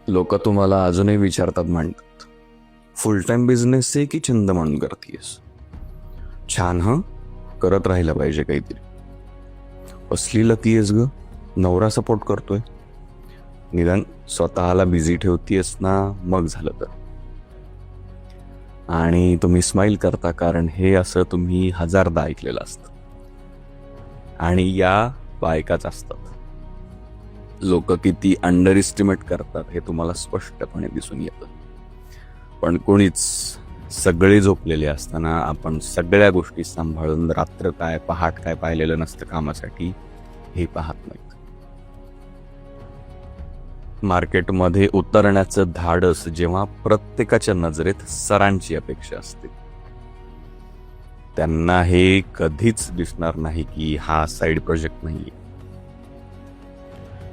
लोक तुम्हाला अजूनही विचारतात, म्हणतात, फुल टाइम बिझनेस आहे की छंद म्हणून करतेस? छान, हं, करत राहिलं पाहिजे काहीतरी. कसली लकी आहेस ग, नवरा सपोर्ट करतोय. निदान स्वतःला बिझी ठेवतीयस ना, मग झालं तर. आणि तुम्ही स्माइल करता कारण हे असं तुम्ही हजारदा ऐकलेलं असतं. आणि या बायकाच असतात. लोक किती अंडर एस्टिमेट करतात हे तुम्हाला स्पष्टपणे दिसून येतं. पण कोणीच, सगळे झोपलेले असताना आपण सगळ्या गोष्टी सांभाळून रात्र काय पहाट काय पाहिलेलं नसतं कामासाठी, हे पाहत नाहीत. मार्केटमध्ये उतरण्याचं धाडस जेव्हा प्रत्येकाच्या नजरेत सरांची अपेक्षा असते, त्यांना हे कधीच दिसणार नाही की हा साईड प्रोजेक्ट नाहीये,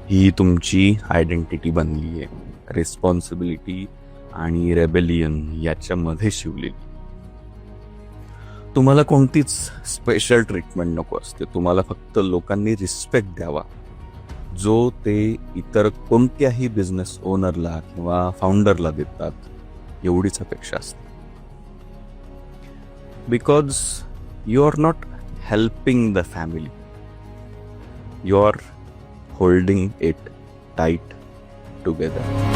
ही तुमची आयडेंटिटी बनली आहे. रिस्पॉन्सिबिलिटी आणि रेबेलियन याच्यामध्ये शिवलेली. तुम्हाला कोणतीच स्पेशल ट्रीटमेंट नको असते. तुम्हाला फक्त लोकांनी रिस्पेक्ट द्यावा, जो ते इतर कोणत्याही बिझनेस ओनरला किंवा फाउंडरला देतात, एवढीच अपेक्षा असते. Because you are not helping the family, you are holding it tight together.